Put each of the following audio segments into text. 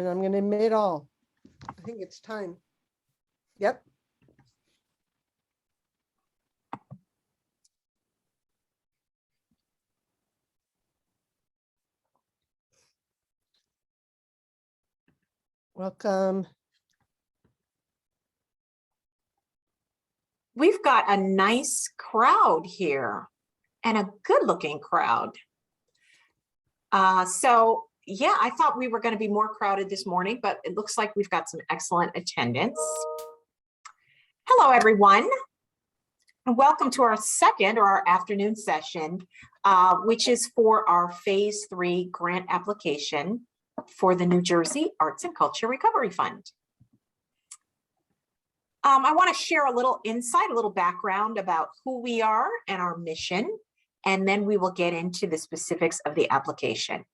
And I'm going to admit all. I think it's time. Yep. Welcome. We've got a nice crowd here and a good looking crowd. So yeah, I thought we were going to be more crowded this morning, but it looks like we've got some excellent attendance. Hello, everyone. And welcome to our second or our afternoon session, which is for our Phase 3 grant application for the New Jersey Arts and Culture Recovery Fund. I want to share a little insight, a little background about who we are and our mission, and then we will get into the specifics of the application.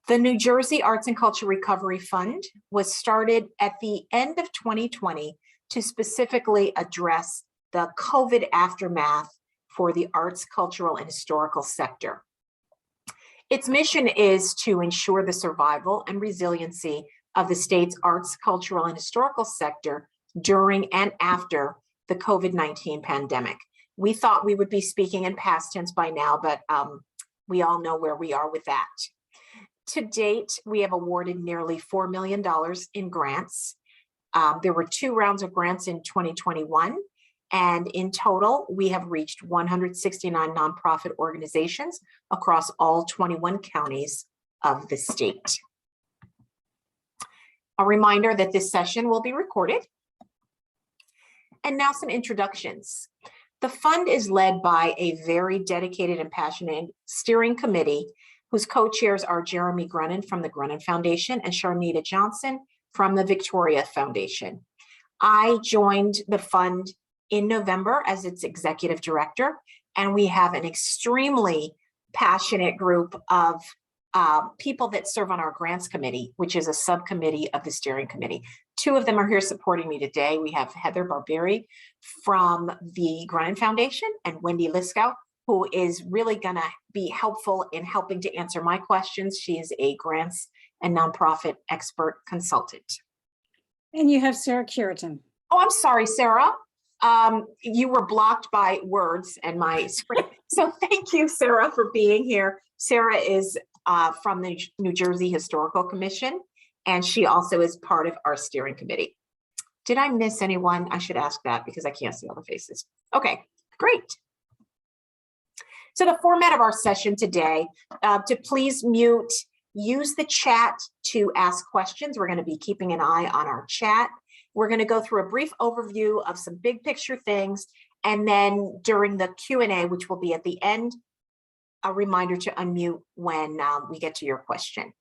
The New Jersey Arts and Culture Recovery Fund was started at the end of 2020 to specifically address the COVID aftermath for the arts, cultural, and historical sector. Its mission is to ensure the survival and resiliency of the state's arts, cultural, and historical sector during and after the COVID-19 pandemic. We thought we would be speaking in past tense by now, but we all know where we are with that. To date, we have awarded nearly $4 million in grants. There were 2 rounds of grants in 2021, and in total, we have reached 169 nonprofit organizations across all 21 counties of the state. A reminder that this session will be recorded. And now some introductions. The fund is led by a very dedicated and passionate steering committee whose co-chairs are Jeremy Grennan from the Grennan Foundation and Sharnita Johnson from the Victoria Foundation. I joined the fund in November as its executive director, and we have an extremely passionate group of people that serve on our grants committee, which is a subcommittee of the steering committee. 2 of them are here supporting me today. We have Heather Barberi from the Grennan Foundation and Wendy Liskow, who is really going to be helpful in helping to answer my questions. She is a grants and nonprofit expert consultant. And you have Sarah Curitan. Oh, I'm sorry, Sarah. You were blocked by words and my screen. So thank you, Sarah, for being here. Sarah is from the New Jersey Historical Commission, and she also is part of our steering committee. Did I miss anyone? I should ask that because I can't see all the faces. Okay, great. So the format of our session today, to please mute, use the chat to ask questions. We're going to be keeping an eye on our chat. We're going to go through a brief overview of some big picture things, and then during the Q&A, which will be at the end, a reminder to unmute when we get to your question.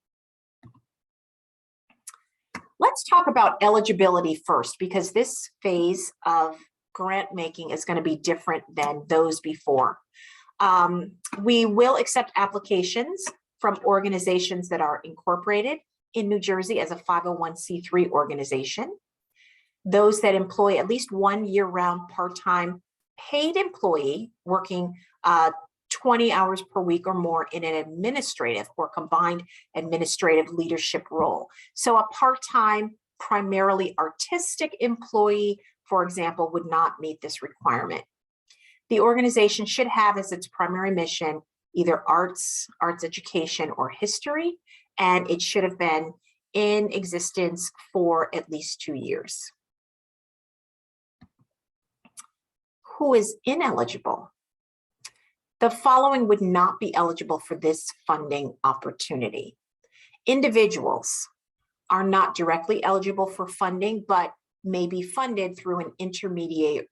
Let's talk about eligibility first, because this phase of grant making is going to be different than those before. We will accept applications from organizations that are incorporated in New Jersey as a 501c3 organization, those that employ at least 1 year-round part-time paid employee working 20 hours per week or more in an administrative or combined administrative leadership role. So a part-time, primarily artistic employee, for example, would not meet this requirement. The organization should have as its primary mission either arts education, or history, and it should have been in existence for at least 2 years. Who is ineligible? The following would not be eligible for this funding opportunity. Individuals are not directly eligible for funding, but may be funded through an intermediary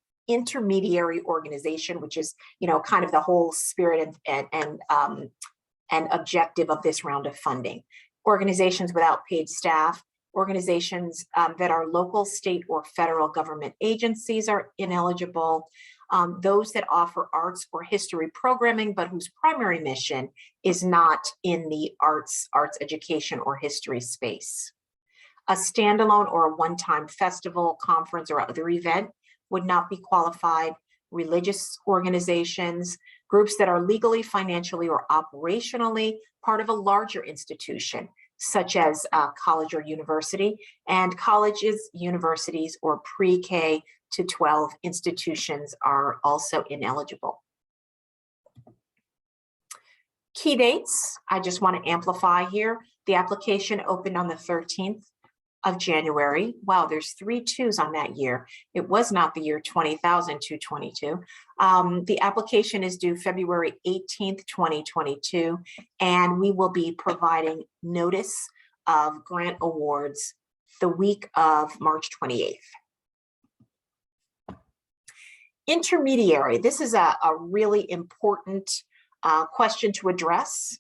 organization, which is, kind of the whole spirit and objective of this round of funding. Organizations without paid staff, organizations that are local, state, or federal government agencies are ineligible. Those that offer arts or history programming, but whose primary mission is not in the arts education, or history space. A standalone or a one-time festival, conference, or other event would not be qualified. Religious organizations, groups that are legally, financially, or operationally part of a larger institution, such as college or university, and colleges, universities, or pre-K to 12 institutions are also ineligible. Key dates, I just want to amplify here. The application opened on the 13th of January. Wow, there's 3 2s on that year. It was not the year 20,222. The application is due February 18th, 2022, and we will be providing notice of grant awards the week of March 28th. Intermediary, this is a really important question to address.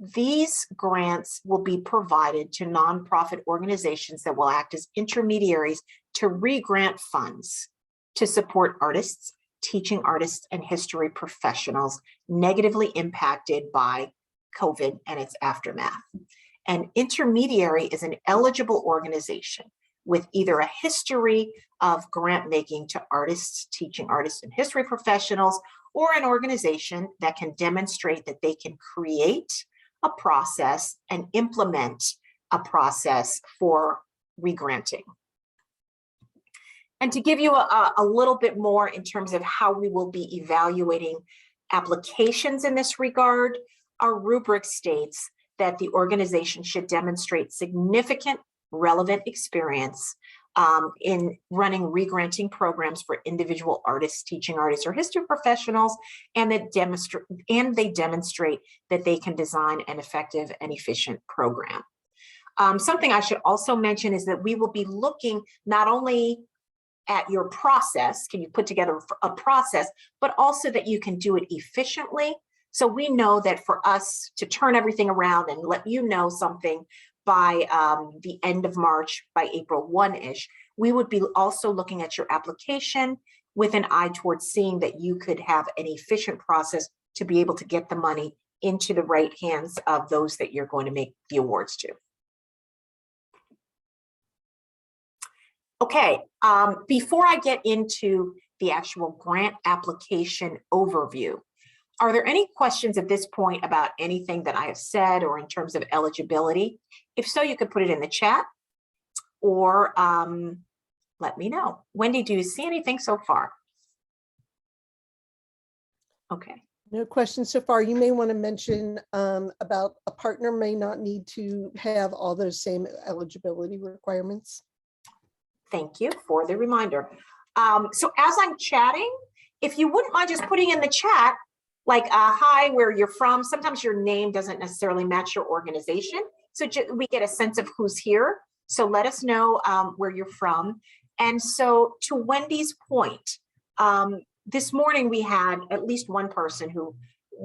These grants will be provided to nonprofit organizations that will act as intermediaries to re-grant funds to support artists, teaching artists, and history professionals negatively impacted by COVID and its aftermath. An intermediary is an eligible organization with either a history of grant making to artists, teaching artists, and history professionals, or an organization that can demonstrate that they can create a process and implement a process for regranting. And to give you a little bit more in terms of how we will be evaluating applications in this regard, our rubric states that the organization should demonstrate significant relevant experience in running regranting programs for individual artists, teaching artists, or history professionals, and that they demonstrate that they can design an effective and efficient program. Something I should also mention is that we will be looking not only at your process, can you put together a process, but also that you can do it efficiently. So we know that for us to turn everything around and let you know something by the end of March, by April 1-ish, we would be also looking at your application with an eye towards seeing that you could have an efficient process to be able to get the money into the right hands of those that you're going to make the awards to. Okay, before I get into the actual grant application overview, are there any questions at this point about anything that I have said or in terms of eligibility? If so, you could put it in the chat or let me know. Wendy, do you see anything so far? Okay. No questions so far. You may want to mention about a partner may not need to have all those same eligibility requirements. Thank you for the reminder. So as I'm chatting, if you wouldn't mind just putting in the chat, like, hi, where you're from. Sometimes your name doesn't necessarily match your organization. So we get a sense of who's here. So let us know where you're from. And so to Wendy's point, this morning we had at least one person who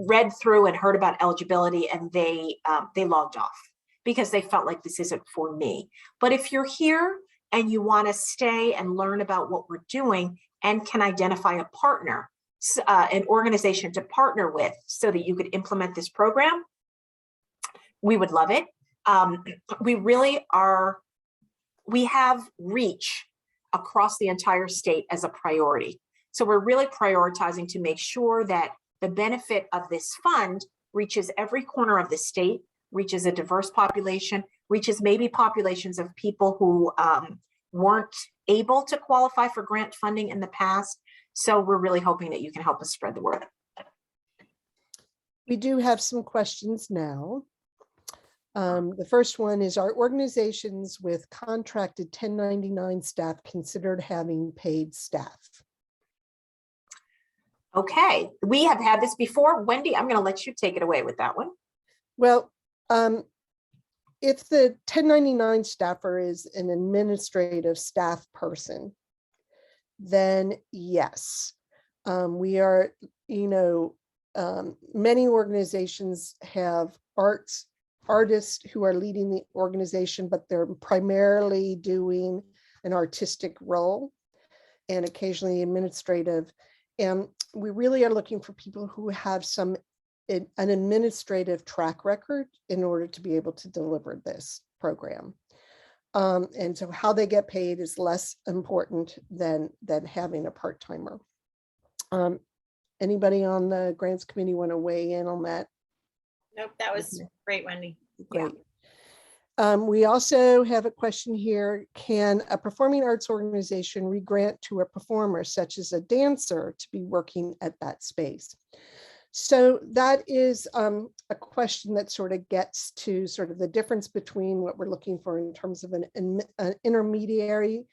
read through and heard about eligibility, and they logged off because they felt like this isn't for me. But if you're here and you want to stay and learn about what we're doing and can identify a partner, an organization to partner with so that you could implement this program, we would love it. We have reach across the entire state as a priority. So we're really prioritizing to make sure that the benefit of this fund reaches every corner of the state, reaches a diverse population, reaches maybe populations of people who weren't able to qualify for grant funding in the past. So we're really hoping that you can help us spread the word. We do have some questions now. The first one is, are organizations with contracted 1099 staff considered having paid staff? Okay, we have had this before. Wendy, I'm going to let you take it away with that one. Well, if the 1099 staffer is an administrative staff person, then yes, we are, many organizations have artists who are leading the organization, but they're primarily doing an artistic role and occasionally administrative. And we really are looking for people who have an administrative track record in order to be able to deliver this program. And so how they get paid is less important than having a part-timer. Anybody on the grants committee want to weigh in on that? Nope, that was great, Wendy. Great. We also have a question here. Can a performing arts organization re-grant to a performer, such as a dancer, to be working at that space? So that is a question that sort of gets to sort of the difference between what we're looking for in terms of an intermediary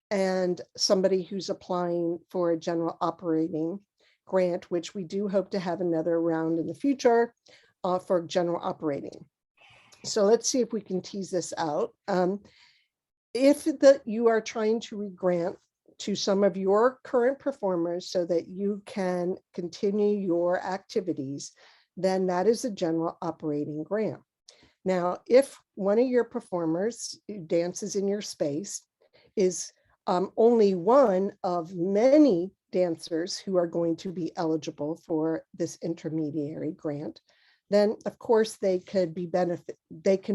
and somebody who's applying for a general operating grant, which we do hope to have another round in the future for general operating. So let's see if we can tease this out. If you are trying to re-grant to some of your current performers so that you can continue your activities, then that is a general operating grant. Now, if one of your performers who dances in your space is only one of many dancers who are going to be eligible for this intermediary grant, then of course they can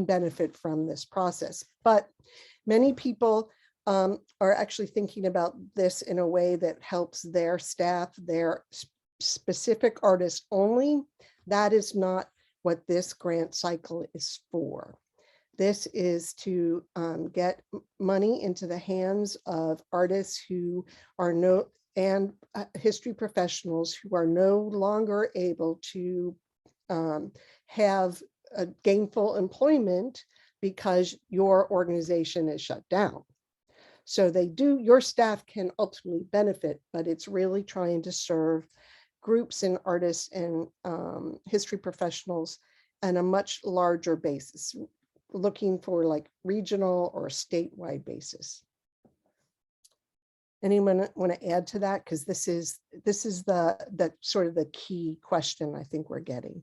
benefit from this process. But many people are actually thinking about this in a way that helps their staff, their specific artists only. That is not what this grant cycle is for. This is to get money into the hands of artists who are and history professionals who are no longer able to have a gainful employment because your organization is shut down. So your staff can ultimately benefit, but it's really trying to serve groups and artists and history professionals on a much larger basis, looking for like regional or statewide basis. Anyone want to add to that? Because this is the sort of the key question I think we're getting.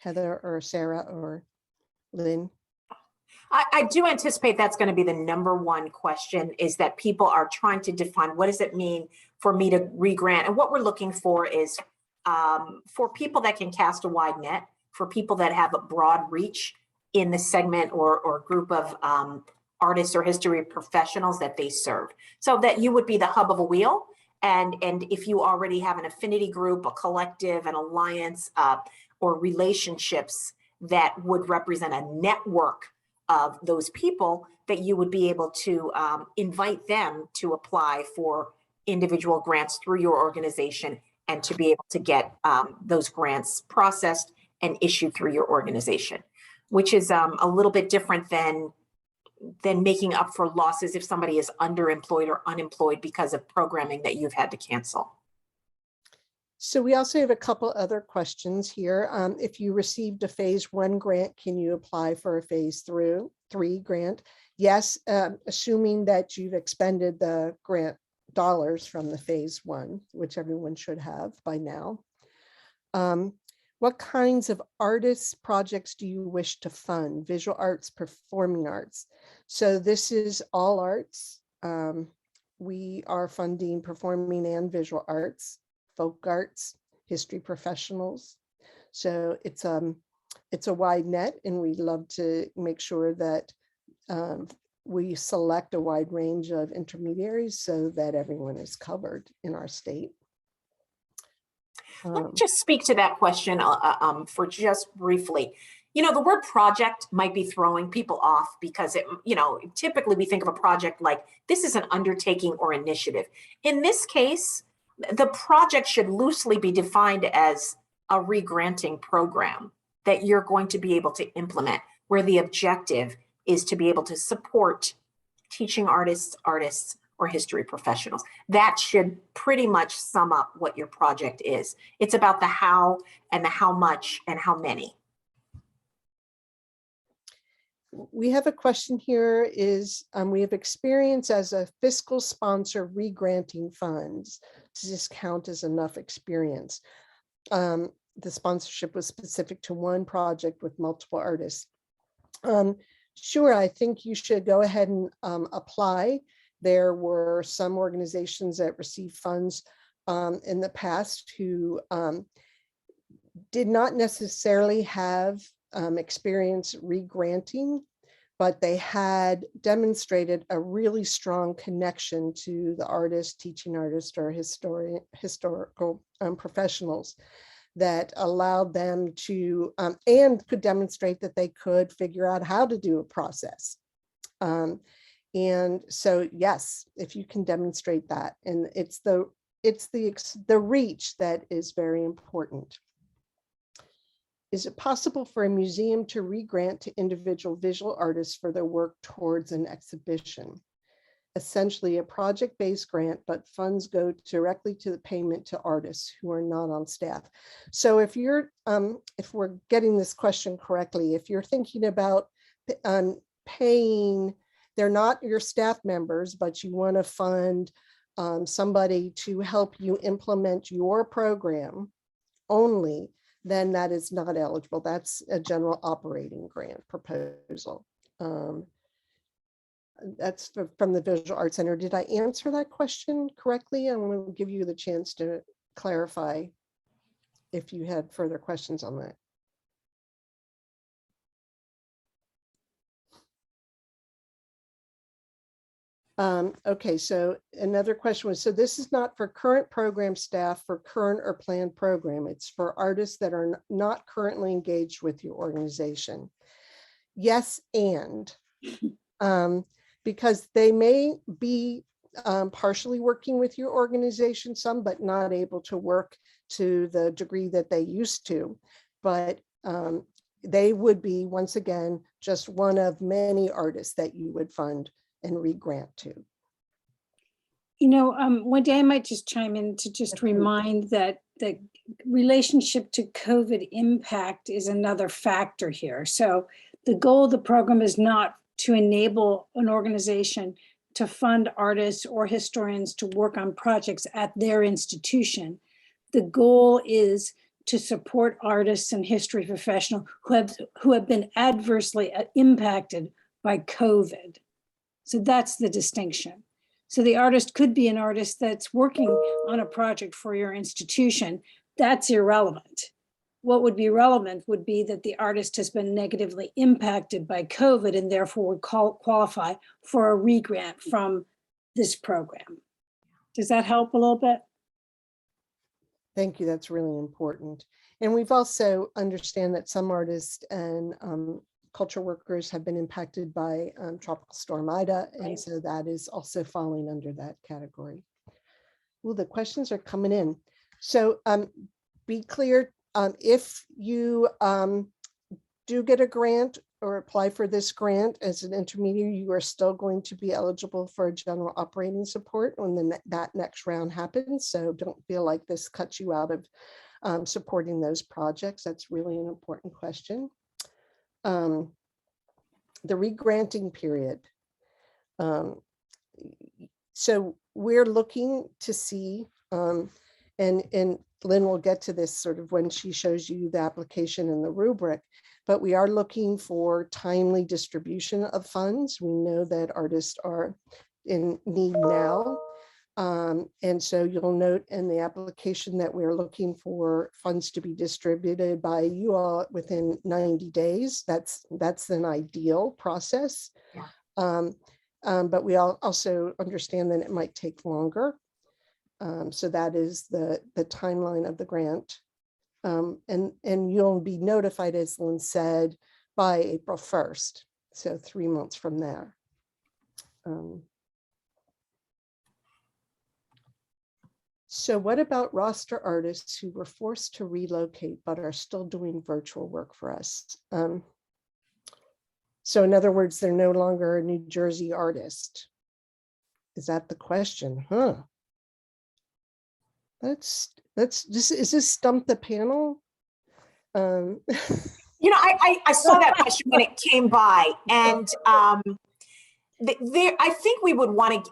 Heather or Sarah or Lynn? I do anticipate that's going to be the number one question, is that people are trying to define what does it mean for me to re-grant. And what we're looking for is for people that can cast a wide net, for people that have a broad reach in the segment or group of artists or history professionals that they serve. So that you would be the hub of a wheel. And if you already have an affinity group, a collective, an alliance, or relationships that would represent a network of those people, that you would be able to invite them to apply for individual grants through your organization and to be able to get those grants processed and issued through your organization, which is a little bit different than making up for losses if somebody is underemployed or unemployed because of programming that you've had to cancel. So we also have a couple other questions here. If you received a phase 1 grant, can you apply for a phase 3 grant? Yes, assuming that you've expended the grant dollars from the phase 1, which everyone should have by now. What kinds of artists projects do you wish to fund? Visual arts, performing arts. So this is all arts. We are funding performing and visual arts, folk arts, history professionals. So it's a wide net, and we love to make sure that we select a wide range of intermediaries so that everyone is covered in our state. Let me just speak to that question for just briefly. You know, the word project might be throwing people off because typically we think of a project like this is an undertaking or initiative. In this case, the project should loosely be defined as a re-granting program that you're going to be able to implement, where the objective is to be able to support teaching artists, or history professionals. That should pretty much sum up what your project is. It's about the how and the how much and how many. We have a question here is, we have experience as a fiscal sponsor re-granting funds. Does this count as enough experience? The sponsorship was specific to one project with multiple artists. Sure, I think you should go ahead and apply. There were some organizations that received funds in the past who did not necessarily have experience re-granting, but they had demonstrated a really strong connection to the artist, teaching artist, or historical professionals that allowed them to, and could demonstrate that they could figure out how to do a process. And so, yes, if you can demonstrate that, and it's the reach that is very important. Is it possible for a museum to re-grant to individual visual artists for their work towards an exhibition? Essentially a project-based grant, but funds go directly to the payment to artists who are not on staff. So if you're, if we're getting this question correctly, if you're thinking about paying, they're not your staff members, but you want to fund somebody to help you implement your program only, then that is not eligible. That's a general operating grant proposal. That's from the Visual Arts Center. Did I answer that question correctly? I'm going to give you the chance to clarify if you had further questions on that. Okay, so another question was, so this is not for current program staff for current or planned program. It's for artists that are not currently engaged with your organization. Yes, and because they may be partially working with your organization, some, but not able to work to the degree that they used to. But they would be, once again, just one of many artists that you would fund and re-grant to. You know, one day I might just chime in to just remind that the relationship to COVID impact is another factor here. So the goal of the program is not to enable an organization to fund artists or historians to work on projects at their institution. The goal is to support artists and history professionals who have been adversely impacted by COVID. So that's the distinction. So the artist could be an artist that's working on a project for your institution. That's irrelevant. What would be relevant would be that the artist has been negatively impacted by COVID and therefore would qualify for a re-grant from this program. Does that help a little bit? Thank you. That's really important. And we've also understand that some artists and culture workers have been impacted by Tropical Storm Ida. And so that is also falling under that category. Well, the questions are coming in. So be clear, if you do get a grant or apply for this grant as an intermediary, you are still going to be eligible for a general operating support when that next round happens. So don't feel like this cuts you out of supporting those projects. That's really an important question. The re-granting period. So we're looking to see, and Lynn will get to this sort of when she shows you the application and the rubric, but we are looking for timely distribution of funds. We know that artists are in need now. And so you'll note in the application that we're looking for funds to be distributed by you all within 90 days. That's an ideal process. Yeah. But we also understand that it might take longer. So that is the timeline of the grant. And you'll be notified, as Lynn said, by April 1st. So 3 months from there. So what about roster artists who were forced to relocate but are still doing virtual work for us? So in other words, they're no longer a New Jersey artist. Is that the question? Huh? Is this stump the panel? You know, I saw that question when it came by, and I think we would want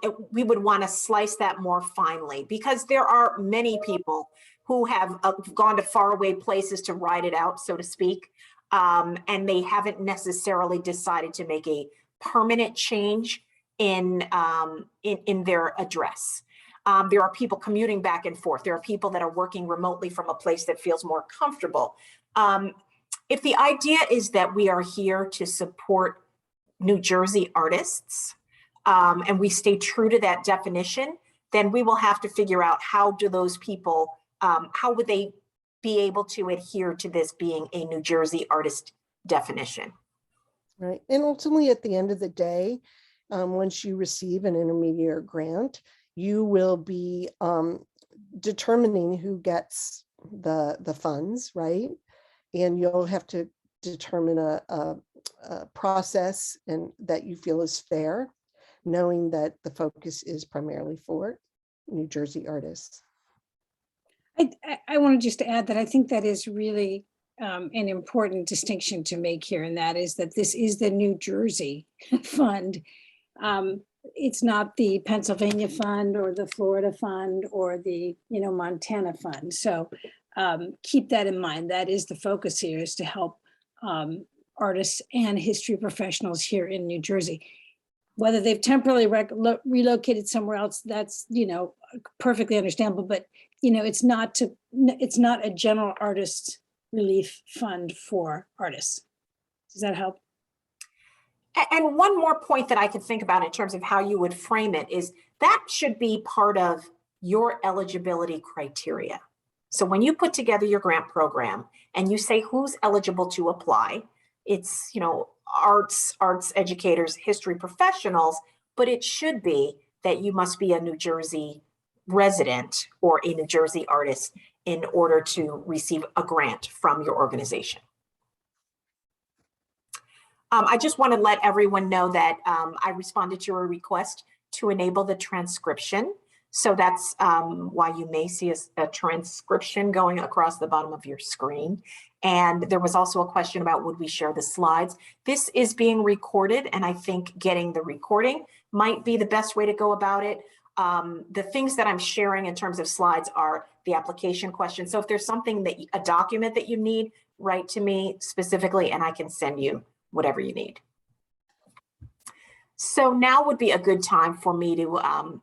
to slice that more finely, because there are many people who have gone to faraway places to ride it out, so to speak, and they haven't necessarily decided to make a permanent change in their address. There are people commuting back and forth. There are people that are working remotely from a place that feels more comfortable. If the idea is that we are here to support New Jersey artists, and we stay true to that definition, then we will have to figure out how do those people, how would they be able to adhere to this being a New Jersey artist definition. Right. And ultimately, at the end of the day, once you receive an intermediate grant, you will be determining who gets the funds, right? And you'll have to determine a process and that you feel is fair, knowing that the focus is primarily for New Jersey artists. I want to just add that I think that is really an important distinction to make here, and that is that this is the New Jersey fund. It's not the Pennsylvania fund or the Florida fund or the Montana fund. So keep that in mind. That is the focus here, is to help artists and history professionals here in New Jersey. Whether they've temporarily relocated somewhere else, that's perfectly understandable. But it's not a general artist relief fund for artists. Does that help? And one more point that I could think about in terms of how you would frame it is that should be part of your eligibility criteria. So when you put together your grant program and you say who's eligible to apply, it's, arts educators, history professionals, but it should be that you must be a New Jersey resident or a New Jersey artist in order to receive a grant from your organization. I just want to let everyone know that I responded to a request to enable the transcription. So that's why you may see a transcription going across the bottom of your screen. And there was also a question about, would we share the slides? This is being recorded, and I think getting the recording might be the best way to go about it. The things that I'm sharing in terms of slides are the application questions. So if there's something a document that you need, write to me specifically, and I can send you whatever you need. So now would be a good time for me to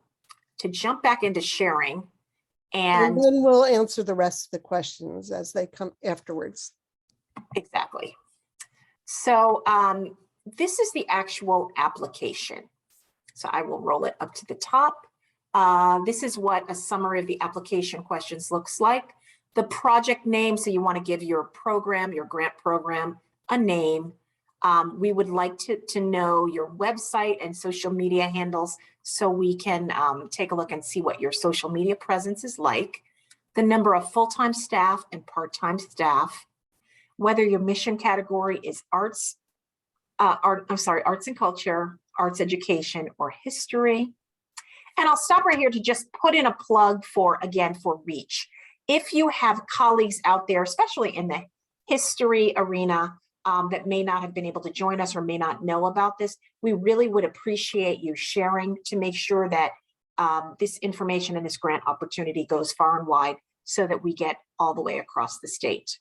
jump back into sharing. And then we'll answer the rest of the questions as they come afterwards. Exactly. So this is the actual application. So I will roll it up to the top. This is what a summary of the application questions looks like. The project name, so you want to give your program, your grant program, a name. We would like to know your website and social media handles so we can take a look and see what your social media presence is like, the number of full-time staff and part-time staff, whether your mission category is arts and culture, arts education, or history. And I'll stop right here to just put in a plug for Reach. If you have colleagues out there, especially in the history arena, that may not have been able to join us or may not know about this, we really would appreciate you sharing to make sure that this information and this grant opportunity goes far and wide so that we get all the way across the state.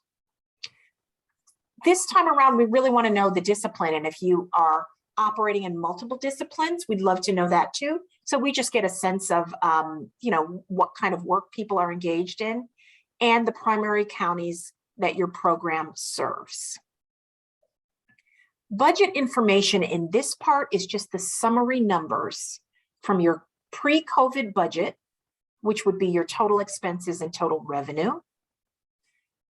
This time around, we really want to know the discipline, and if you are operating in multiple disciplines, we'd love to know that too. So we just get a sense of what kind of work people are engaged in and the primary counties that your program serves. Budget information in this part is just the summary numbers from your pre-COVID budget, which would be your total expenses and total revenue.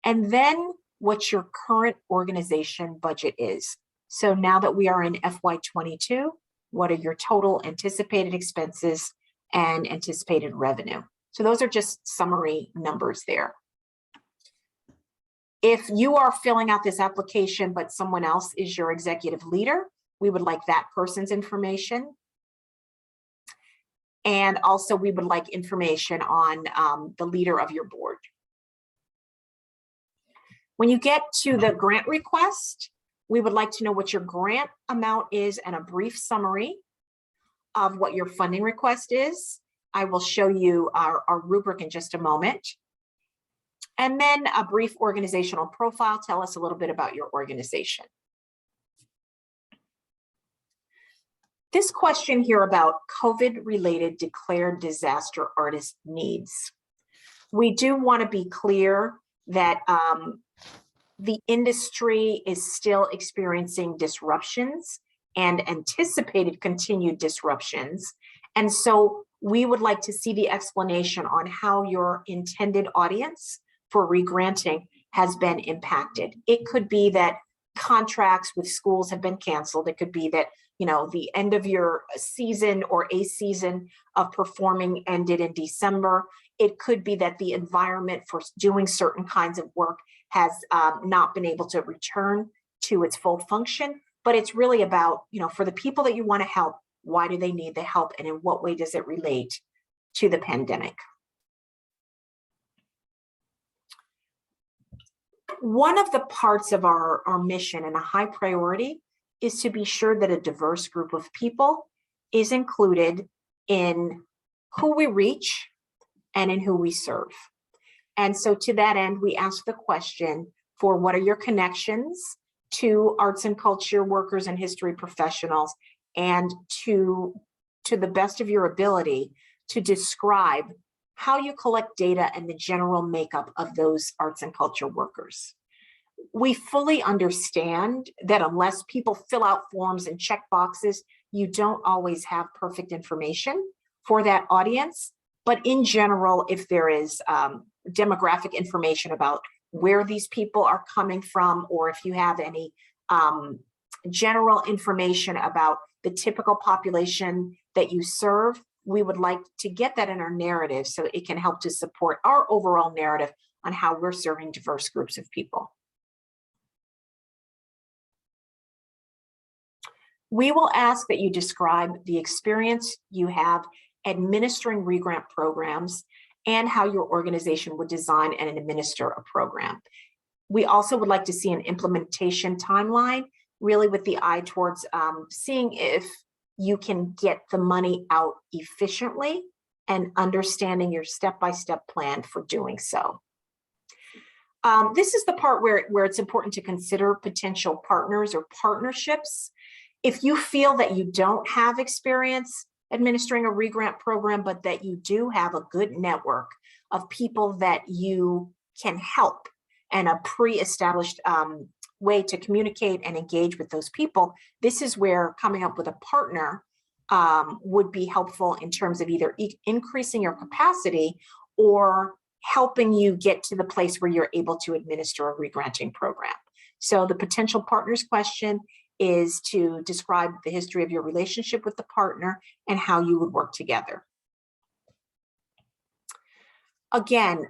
And then what your current organization budget is. So now that we are in FY22, what are your total anticipated expenses and anticipated revenue? So those are just summary numbers there. If you are filling out this application, but someone else is your executive leader, we would like that person's information. And also we would like information on the leader of your board. When you get to the grant request, we would like to know what your grant amount is and a brief summary of what your funding request is. I will show you our rubric in just a moment. And then a brief organizational profile. Tell us a little bit about your organization. This question here about COVID-related declared disaster artist needs. We do want to be clear that the industry is still experiencing disruptions and anticipated continued disruptions. And so we would like to see the explanation on how your intended audience for regranting has been impacted. It could be that contracts with schools have been canceled. It could be that, you know, the end of your season or a season of performing ended in December. It could be that the environment for doing certain kinds of work has not been able to return to its full function. But it's really about, you know, for the people that you want to help, why do they need the help, and in what way does it relate to the pandemic? One of the parts of our mission and a high priority is to be sure that a diverse group of people is included in who we reach and in who we serve. And so to that end, we ask the question for what are your connections to arts and culture workers and history professionals, and to the best of your ability to describe how you collect data and the general makeup of those arts and culture workers. We fully understand that unless people fill out forms and check boxes, you don't always have perfect information for that audience. But in general, if there is demographic information about where these people are coming from, or if you have any general information about the typical population that you serve, we would like to get that in our narrative so it can help to support our overall narrative on how we're serving diverse groups of people. We will ask that you describe the experience you have administering regrant programs and how your organization would design and administer a program. We also would like to see an implementation timeline, really with the eye towards seeing if you can get the money out efficiently and understanding your step-by-step plan for doing so. This is the part where it's important to consider potential partners or partnerships. If you feel that you don't have experience administering a regrant program, but that you do have a good network of people that you can help and a pre-established way to communicate and engage with those people, this is where coming up with a partner would be helpful in terms of either increasing your capacity or helping you get to the place where you're able to administer a regranting program. So the potential partners question is to describe the history of your relationship with the partner and how you would work together. Again,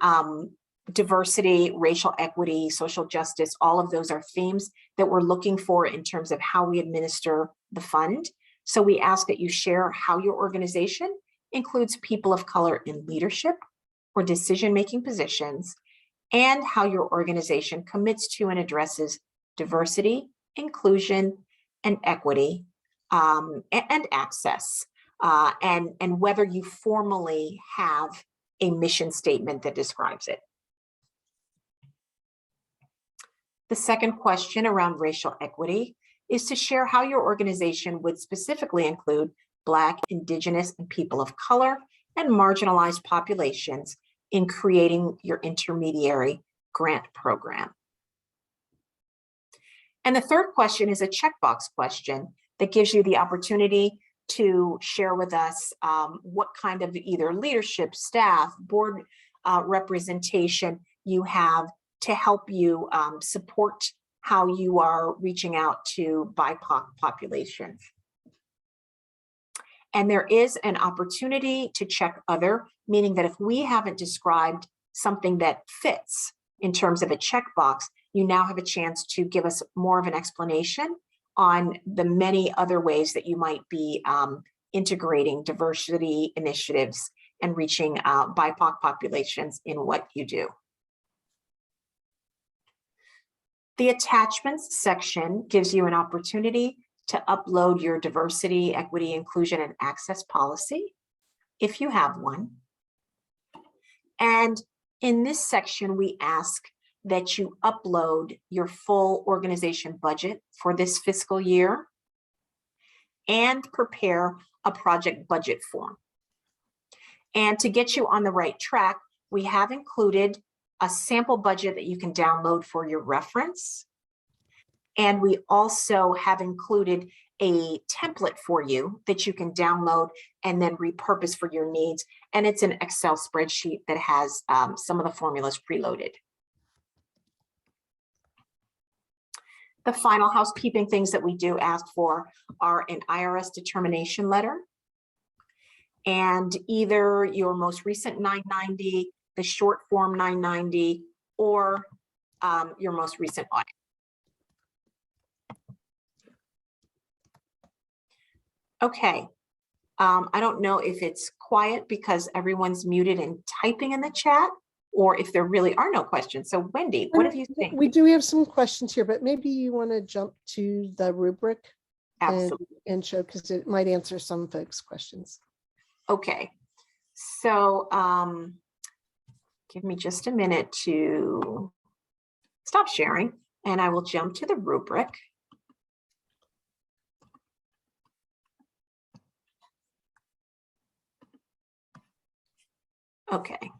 diversity, racial equity, social justice, all of those are themes that we're looking for in terms of how we administer the fund. So we ask that you share how your organization includes people of color in leadership or decision-making positions, and how your organization commits to and addresses diversity, inclusion, and equity, and access, and whether you formally have a mission statement that describes it. The second question around racial equity is to share how your organization would specifically include Black, Indigenous, and people of color and marginalized populations in creating your intermediary grant program. And the third question is a checkbox question that gives you the opportunity to share with us what kind of either leadership, staff, board representation you have to help you support how you are reaching out to BIPOC populations. And there is an opportunity to check other, meaning that if we haven't described something that fits in terms of a checkbox, you now have a chance to give us more of an explanation on the many other ways that you might be integrating diversity initiatives and reaching BIPOC populations in what you do. The attachments section gives you an opportunity to upload your diversity, equity, inclusion, and access policy, if you have one. And in this section, we ask that you upload your full organization budget for this fiscal year and prepare a project budget form. And to get you on the right track, we have included a sample budget that you can download for your reference. And we also have included a template for you that you can download and then repurpose for your needs. And it's an Excel spreadsheet that has some of the formulas preloaded. The final housekeeping things that we do ask for are an IRS determination letter and either your most recent 990, the short form 990, or your most recent audit. Okay, I don't know if it's quiet because everyone's muted and typing in the chat, or if there really are no questions. So Wendy, what have you think? We do have some questions here, but maybe you want to jump to the rubric Absolutely. and show, because it might answer some folks' questions. Okay, so give me just a minute to stop sharing and I will jump to the rubric. Okay.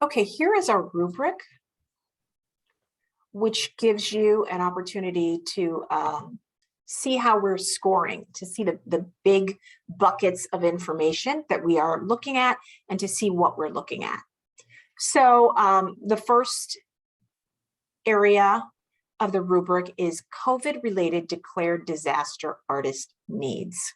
Okay, here is our rubric, which gives you an opportunity to see how we're scoring, to see the big buckets of information that we are looking at and to see what we're looking at. So the first area of the rubric is COVID-related declared disaster artist needs.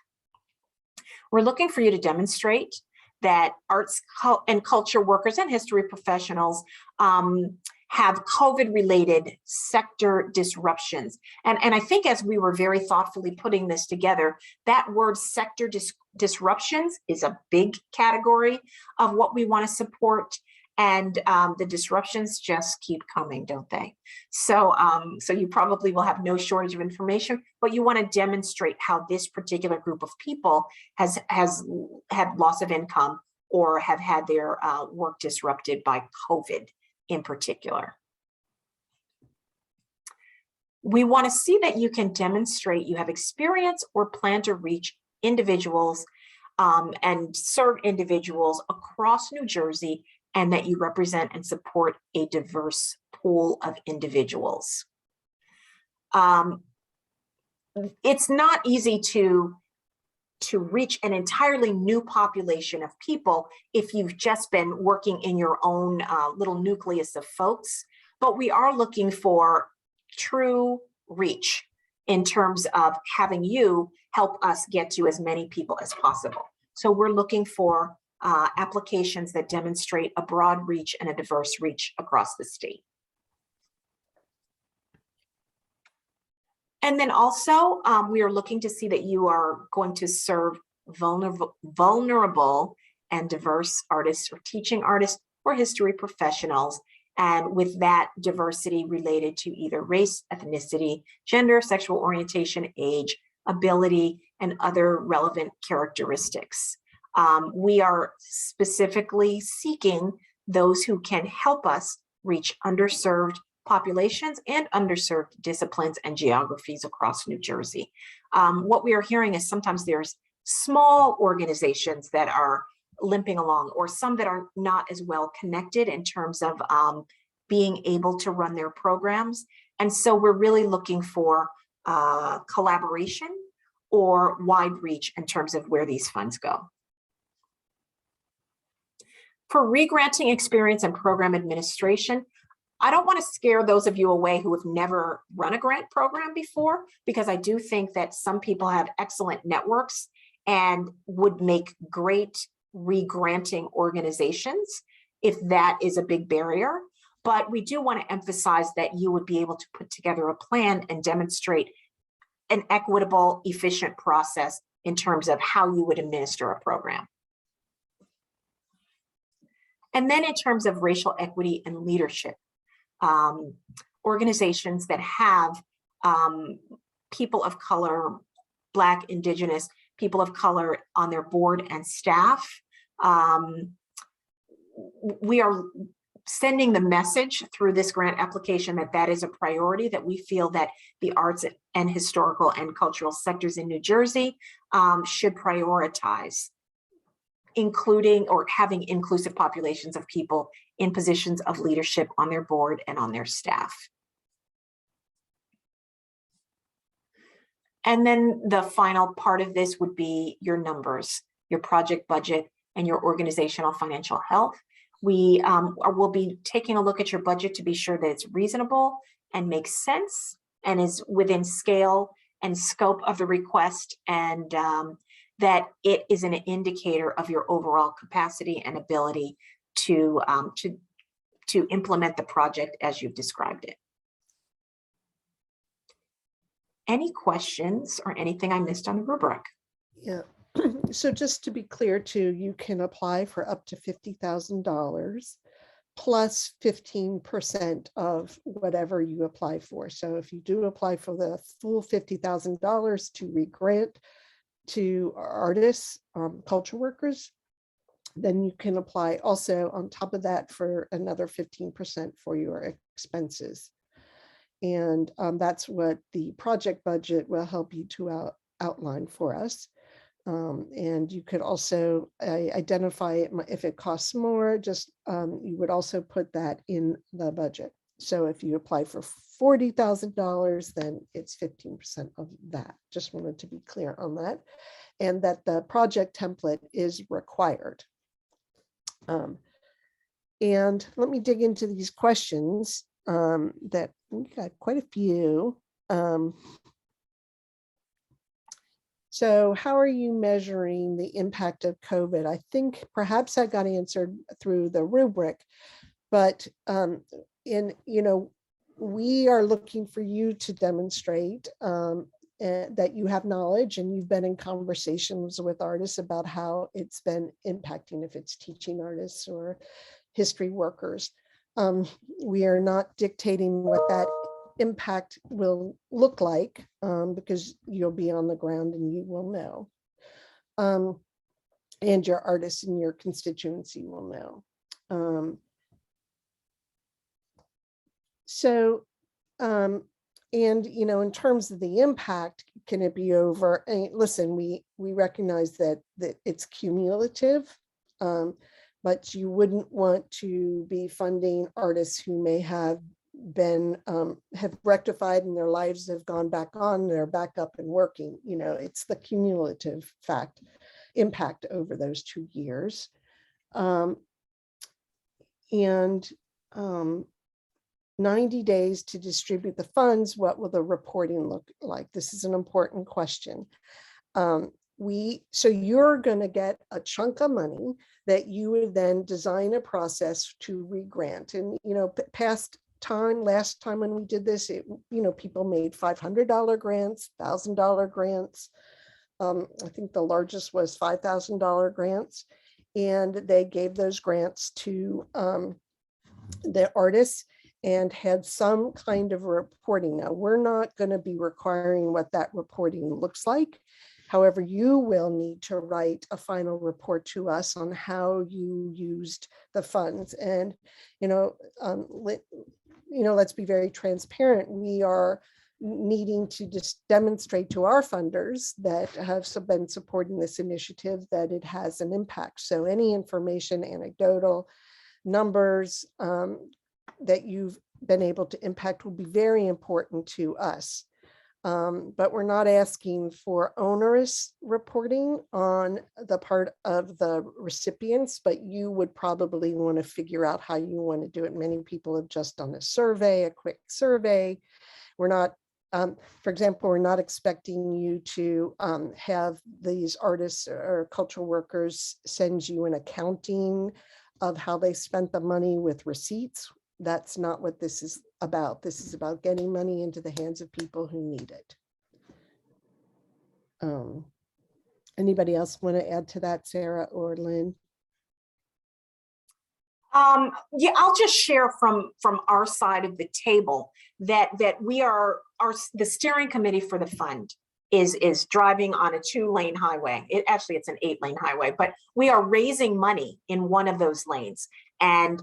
We're looking for you to demonstrate that arts and culture workers and history professionals have COVID-related sector disruptions. And I think as we were very thoughtfully putting this together, that word sector disruptions is a big category of what we want to support. And the disruptions just keep coming, don't they? So, so you probably will have no shortage of information, but you want to demonstrate how this particular group of people has had loss of income or have had their work disrupted by COVID in particular. We want to see that you can demonstrate you have experience or plan to reach individuals and serve individuals across New Jersey, and that you represent and support a diverse pool of individuals. It's not easy to reach an entirely new population of people if you've just been working in your own little nucleus of folks, but we are looking for true reach in terms of having you help us get to as many people as possible. So we're looking for applications that demonstrate a broad reach and a diverse reach across the state. And then also, we are looking to see that you are going to serve vulnerable and diverse artists or teaching artists or history professionals, and with that diversity related to either race, ethnicity, gender, sexual orientation, age, ability, and other relevant characteristics. We are specifically seeking those who can help us reach underserved populations and underserved disciplines and geographies across New Jersey. What we are hearing is sometimes there's small organizations that are limping along, or some that are not as well connected in terms of being able to run their programs. And so we're really looking for collaboration or wide reach in terms of where these funds go. For re-granting experience and program administration, I don't want to scare those of you away who have never run a grant program before, because I do think that some people have excellent networks and would make great re-granting organizations if that is a big barrier. But we do want to emphasize that you would be able to put together a plan and demonstrate an equitable, efficient process in terms of how you would administer a program. And then in terms of racial equity and leadership, organizations that have people of color, Black, Indigenous, people of color on their board and staff, we are sending the message through this grant application that that is a priority, that we feel that the arts and historical and cultural sectors in New Jersey should prioritize including or having inclusive populations of people in positions of leadership on their board and on their staff. And then the final part of this would be your numbers. your project budget, and your organizational financial health. We will be taking a look at your budget to be sure that it's reasonable and makes sense and is within scale and scope of the request, and that it is an indicator of your overall capacity and ability to implement the project as you've described it. Any questions or anything I missed on the rubric? Yeah. So just to be clear too, you can apply for up to $50,000 plus 15% of whatever you apply for. So if you do apply for the full $50,000 to regrant to artists, culture workers, then you can apply also on top of that for another 15% for your expenses. And that's what the project budget will help you to outline for us. And you could also identify it if it costs more, just you would also put that in the budget. So if you apply for $40,000, then it's 15% of that. Just wanted to be clear on that. And that the project template is required. And let me dig into these questions that we got quite a few. So how are you measuring the impact of COVID? I think perhaps I got answered through the rubric, but we are looking for you to demonstrate that you have knowledge and you've been in conversations with artists about how it's been impacting, if it's teaching artists or history workers. We are not dictating what that impact will look like because you'll be on the ground and you will know. And your artists in your constituency will know. And in terms of the impact, can it be over? Listen, we recognize that it's cumulative, but you wouldn't want to be funding artists who may have been have rectified and their lives have gone back on, they're back up and working. It's the cumulative impact over those 2 years. And 90 days to distribute the funds, what will the reporting look like? This is an important question. So you're going to get a chunk of money that you would then design a process to regrant. And last time when we did this, people made $500 grants, $1,000 grants. I think the largest was $5,000 grants, and they gave those grants to the artists and had some kind of reporting. Now, we're not going to be requiring what that reporting looks like. However, you will need to write a final report to us on how you used the funds. And, let's be very transparent. We are needing to just demonstrate to our funders that have been supporting this initiative that it has an impact. So any information, anecdotal numbers that you've been able to impact will be very important to us. But we're not asking for onerous reporting on the part of the recipients, but you would probably want to figure out how you want to do it. Many people have just done a quick survey. We're not, for example, we're not expecting you to have these artists or cultural workers send you an accounting of how they spent the money with receipts. That's not what this is about. This is about getting money into the hands of people who need it. Anybody else want to add to that, Sarah or Lynn? Yeah, I'll just share from our side of the table that we are the steering committee for the fund is driving on a 2-lane highway. It's an 8-lane highway, but we are raising money in one of those lanes. And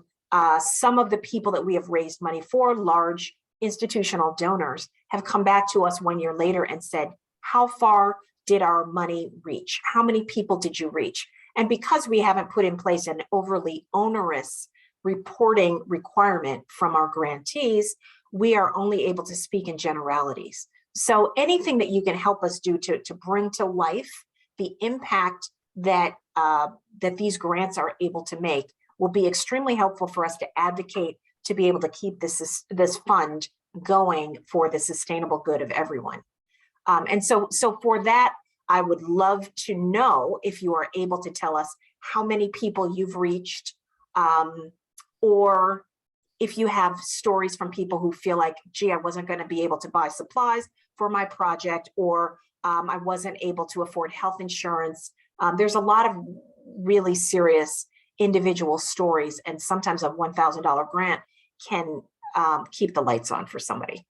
some of the people that we have raised money for, large institutional donors, have come back to us 1 year later and said, how far did our money reach? How many people did you reach? And because we haven't put in place an overly onerous reporting requirement from our grantees, we are only able to speak in generalities. So anything that you can help us do to bring to life the impact that that these grants are able to make will be extremely helpful for us to advocate to be able to keep this fund going for the sustainable good of everyone. And so for that, I would love to know if you are able to tell us how many people you've reached, or if you have stories from people who feel like, gee, I wasn't going to be able to buy supplies for my project, or I wasn't able to afford health insurance. There's a lot of really serious individual stories, and sometimes a $1,000 grant can keep the lights on for somebody.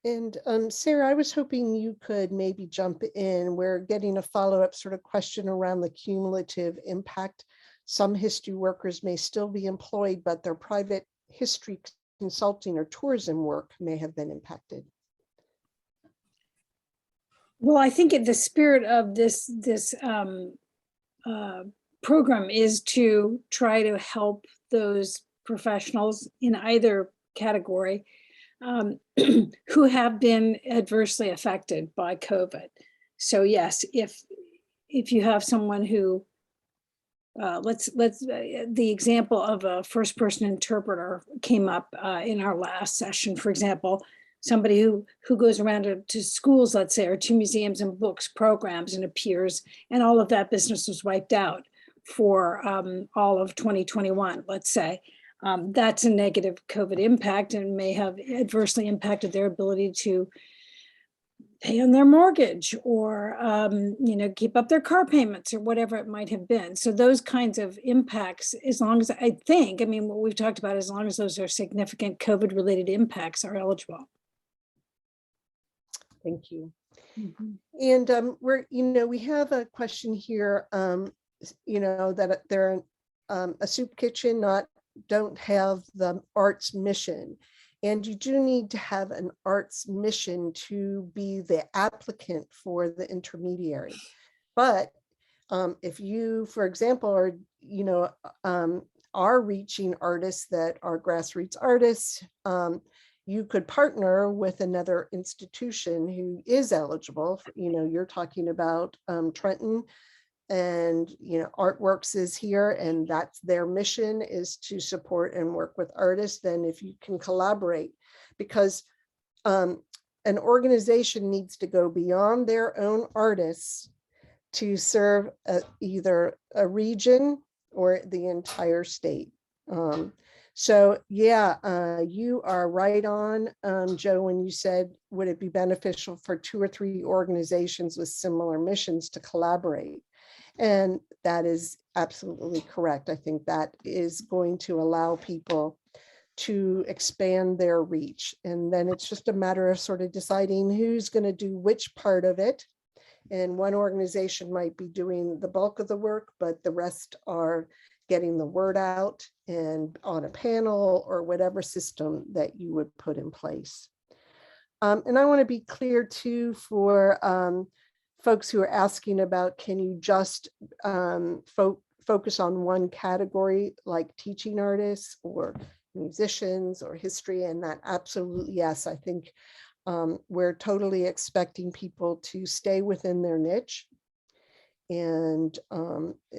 And Sarah, I was hoping you could maybe jump in. We're getting a follow-up sort of question around the cumulative impact. Some history workers may still be employed, but their private history consulting or tourism work may have been impacted. Well, I think the spirit of this program is to try to help those professionals in either category who have been adversely affected by COVID. So yes, if you have someone who, the example of a first person interpreter came up in our last session, for example, somebody who goes around to schools, let's say, or to museums and books programs and appears, and all of that business was wiped out for all of 2021, let's say. That's a negative COVID impact and may have adversely impacted their ability to pay on their mortgage or keep up their car payments or whatever it might have been. So those kinds of impacts, as long as what we've talked about, as long as those are significant COVID related impacts, are eligible. Thank you. Mm-hmm. And we have a question here, that they're a soup kitchen, don't have the arts mission. And you do need to have an arts mission to be the applicant for the intermediary. But if you, for example, are reaching artists that are grassroots artists, you could partner with another institution who is eligible. You're talking about Trenton, and Artworks is here, and that's their mission, is to support and work with artists. Then if you can collaborate, because an organization needs to go beyond their own artists to serve either a region or the entire state. So yeah, you are right on, Joe, when you said, would it be beneficial for 2 or 3 organizations with similar missions to collaborate? And that is absolutely correct. I think that is going to allow people to expand their reach. And then it's just a matter of sort of deciding who's going to do which part of it. And one organization might be doing the bulk of the work, but the rest are getting the word out and on a panel or whatever system that you would put in place. And I want to be clear too for folks who are asking about, can you just focus on one category like teaching artists or musicians or history? And that absolutely, yes. I think we're totally expecting people to stay within their niche, and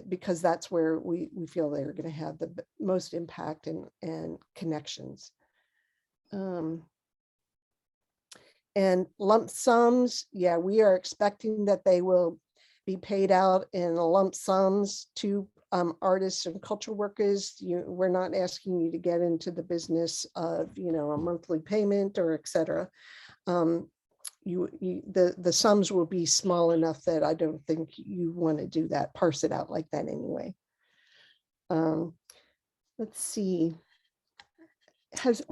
because that's where we feel they're going to have the most impact and connections. And lump sums, yeah, we are expecting that they will be paid out in lump sums to artists and cultural workers. We're not asking you to get into the business of, a monthly payment or et cetera. The sums will be small enough that I don't think you want to do that, parse it out like that anyway. Let's see.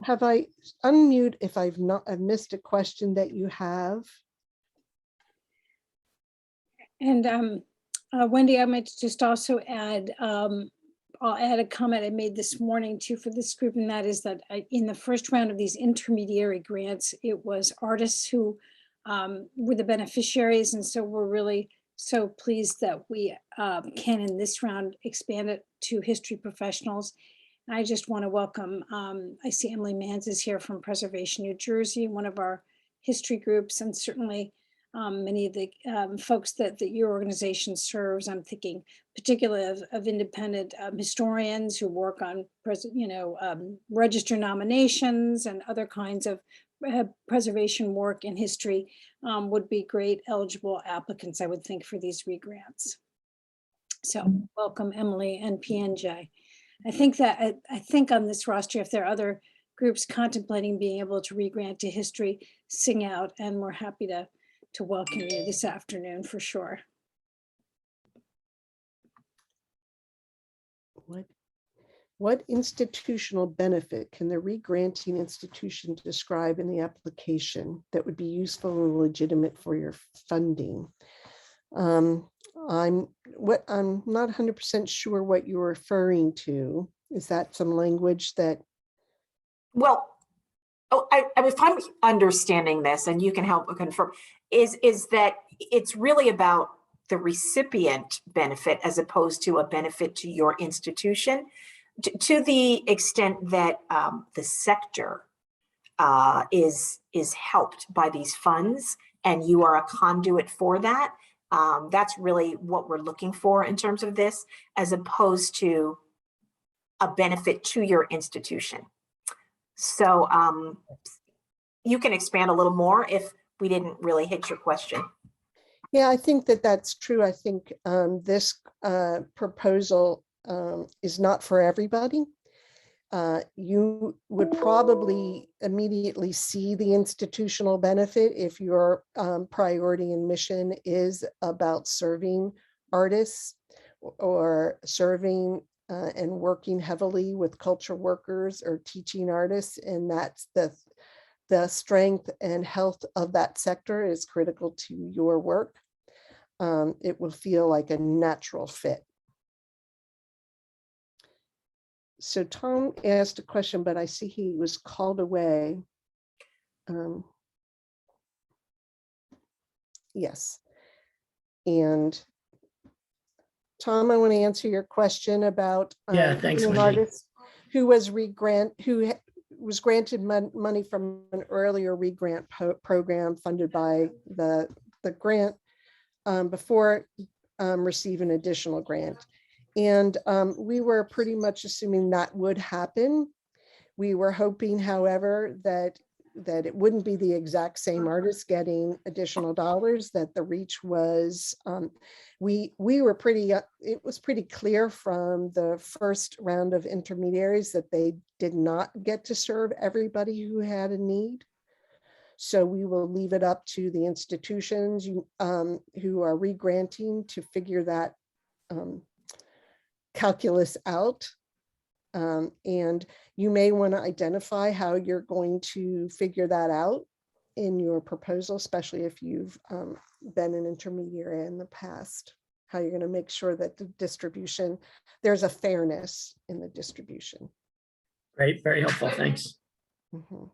Have I unmute if I've missed a question that you have? And Wendy, I might just also add, I'll add a comment I made this morning too for this group, and that is that in the first round of these intermediary grants, it was artists who were the beneficiaries. And so we're really so pleased that we can in this round expand it to history professionals. I just want to welcome, I see Emily Mans is here from Preservation New Jersey, one of our history groups, and certainly many of the folks that your organization serves. I'm thinking particularly of independent historians who work on register nominations and other kinds of preservation work in history would be great eligible applicants, I would think, for these regrants. So welcome, Emily and PNJ. I think on this roster, if there are other groups contemplating being able to regrant to history, sing out, and we're happy to welcome you this afternoon for sure. What institutional benefit can the regranting institution describe in the application that would be useful and legitimate for your funding? I'm not 100% sure what you're referring to. Is that some language that? Well, if I'm understanding this, and you can help confirm, is that it's really about the recipient benefit as opposed to a benefit to your institution, to the extent that the sector is helped by these funds, and you are a conduit for that. That's really what we're looking for in terms of this, as opposed to a benefit to your institution. So you can expand a little more if we didn't really hit your question. Yeah, I think that that's true. I think this proposal is not for everybody. You would probably immediately see the institutional benefit if your priority and mission is about serving artists or serving and working heavily with culture workers or teaching artists, and that's the strength and health of that sector is critical to your work. It will feel like a natural fit. So Tom asked a question, but I see he was called away. Yes. And Tom, I want to answer your question about thanks, an Wendy. artist who was granted money from an earlier regrant program funded by the grant before receiving an additional grant. And we were pretty much assuming that would happen. We were hoping, however, that it wouldn't be the exact same artist getting additional dollars, that the reach was, we were pretty, it was pretty clear from the first round of intermediaries that they did not get to serve everybody who had a need. So we will leave it up to the institutions who are regranting to figure that calculus out. And you may want to identify how you're going to figure that out in your proposal, especially if you've been an intermediary in the past, how you're going to make sure that the distribution, there's a fairness in the distribution. Great, very helpful, thanks. Mm-hmm.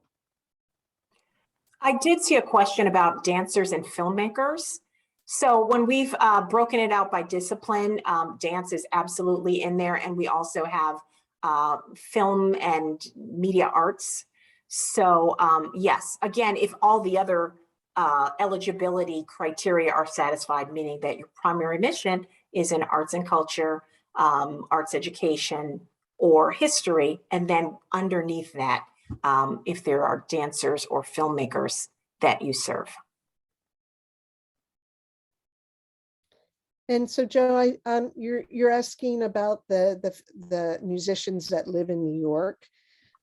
I did see a question about dancers and filmmakers. So when we've broken it out by discipline, dance is absolutely in there. And we also have film and media arts. So yes, again, if all the other eligibility criteria are satisfied, meaning that your primary mission is in arts and culture, arts education, or history, and then underneath that, if there are dancers or filmmakers that you serve. And so, Joe, you're asking about the musicians that live in New York.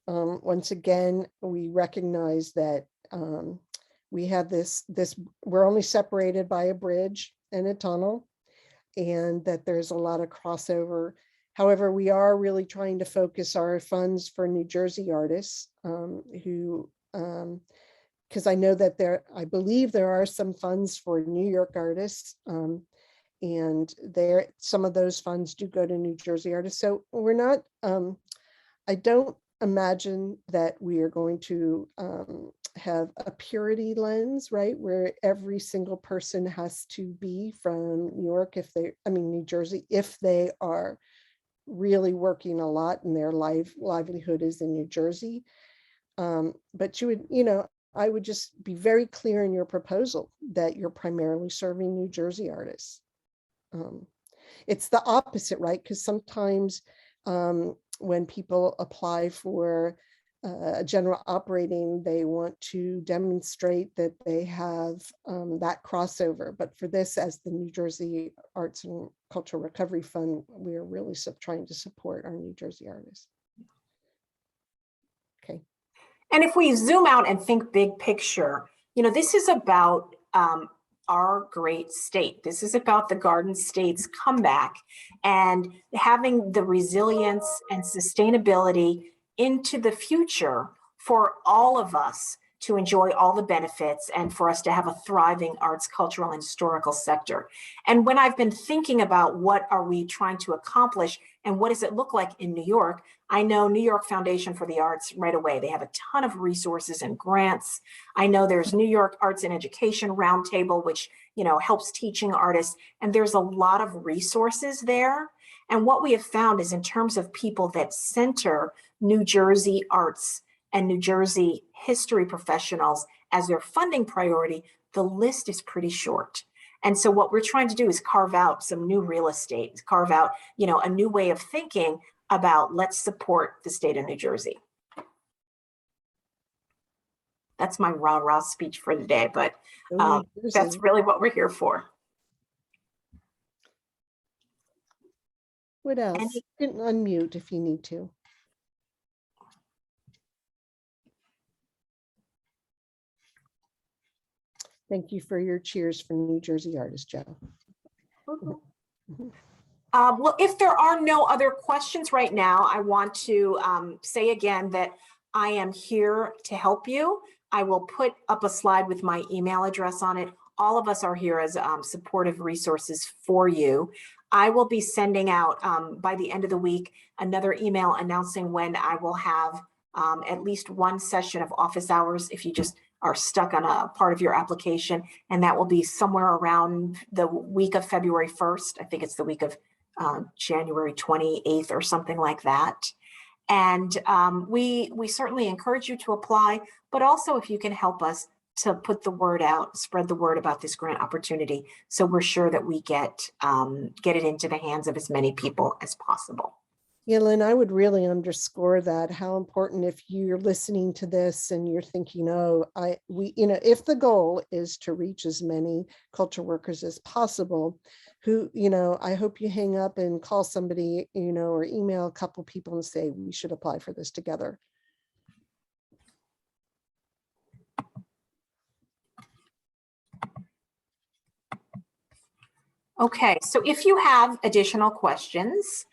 Once again, we recognize that we have this, we're only separated by a bridge and a tunnel, and that there's a lot of crossover. However, we are really trying to focus our funds for New Jersey artists who, because I know that I believe there are some funds for New York artists. And some of those funds do go to New Jersey artists. So we're not, I don't imagine that we are going to have a purity lens, right? Where every single person has to be from New York New Jersey, if they are really working a lot and their livelihood is in New Jersey. But you would, I would just be very clear in your proposal that you're primarily serving New Jersey artists. It's the opposite, right? Because sometimes when people apply for a general operating, they want to demonstrate that they have that crossover. But for this, as the New Jersey Arts and Cultural Recovery Fund, we are really trying to support our New Jersey artists. Okay. And if we zoom out and think big picture, you know, this is about our great state. This is about the Garden State's comeback and having the resilience and sustainability into the future for all of us to enjoy all the benefits and for us to have a thriving arts, cultural, and historical sector. And when I've been thinking about what are we trying to accomplish and what does it look like in New York, I know New York Foundation for the Arts right away. They have a ton of resources and grants. I know there's New York Arts and Education Roundtable, which, you know, helps teaching artists. And there's a lot of resources there. And what we have found is in terms of people that center New Jersey arts and New Jersey history professionals as their funding priority, the list is pretty short. And so what we're trying to do is carve out some new real estate, carve out, you know, a new way of thinking about let's support the state of New Jersey. That's my rah-rah speech for the day, but that's really what we're here for. What else? You can unmute if you need to. Thank you for your cheers for New Jersey artists, Joe. Well, if there are no other questions right now, I want to say again that I am here to help you. I will put up a slide with my email address on it. All of us are here as supportive resources for you. I will be sending out by the end of the week another email announcing when I will have at least one session of office hours if you just are stuck on a part of your application, and that will be somewhere around the week of February 1st. I think it's the week of January 28th or something like that. And we certainly encourage you to apply, but also if you can help us to put the word out, spread the word about this grant opportunity, so we're sure that we get it into the hands of as many people as possible. Yeah, Lynn, I would really underscore that, how important if you're listening to this and you're thinking, oh, if the goal is to reach as many culture workers as possible, who, I hope you hang up and call somebody, or email a couple people and say, we should apply for this together. Okay, so if you have additional questions,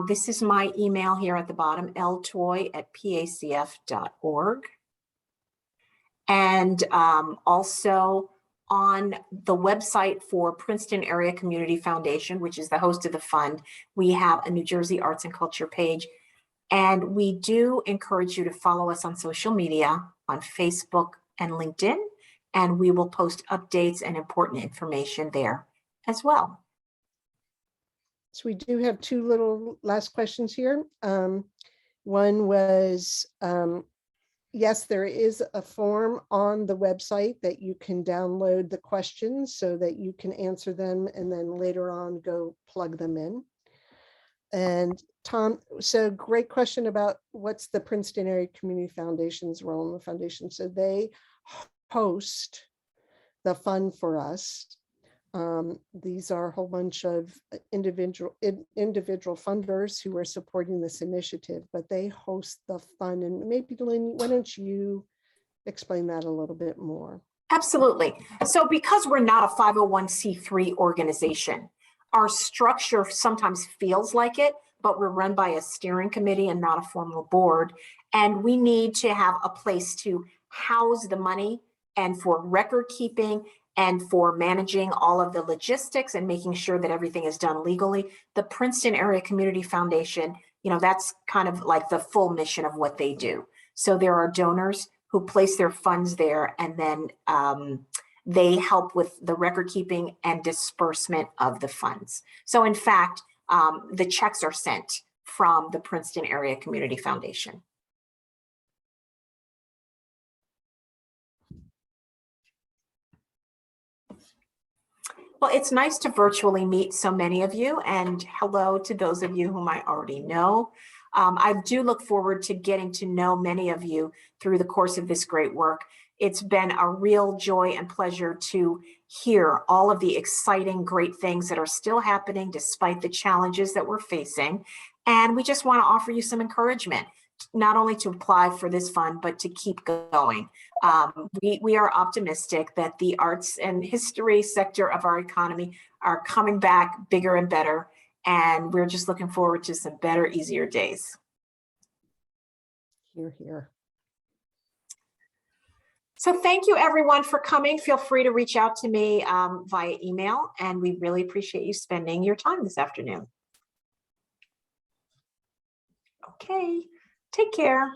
this is my email here at the bottom, ltoy@pacf.org. And also on the website for Princeton Area Community Foundation, which is the host of the fund, we have a New Jersey Arts and Culture page. And we do encourage you to follow us on social media, on Facebook and LinkedIn, and we will post updates and important information there as well. So we do have two little last questions here. One was, yes, there is a form on the website that you can download the questions so that you can answer them and then later on go plug them in. And Tom, so great question about what's the Princeton Area Community Foundation's role in the foundation. So they host the fund for us. These are a whole bunch of individual funders who are supporting this initiative, but they host the fund. And maybe Lynn, why don't you explain that a little bit more? Absolutely. So because we're not a 501c3 organization, our structure sometimes feels like it, but we're run by a steering committee and not a formal board. And we need to have a place to house the money and for record keeping and for managing all of the logistics and making sure that everything is done legally. The Princeton Area Community Foundation, that's kind of like the full mission of what they do. So there are donors who place their funds there, and then they help with the record keeping and disbursement of the funds. So in fact, the checks are sent from the Princeton Area Community Foundation. Well, it's nice to virtually meet so many of you, and hello to those of you whom I already know. I do look forward to getting to know many of you through the course of this great work. It's been a real joy and pleasure to hear all of the exciting, great things that are still happening despite the challenges that we're facing. And we just want to offer you some encouragement, not only to apply for this fund, but to keep going. We are optimistic that the arts and history sector of our economy are coming back bigger and better. And we're just looking forward to some better, easier days. Here, here. So thank you everyone for coming. Feel free to reach out to me via email, and we really appreciate you spending your time this afternoon. Okay, take care.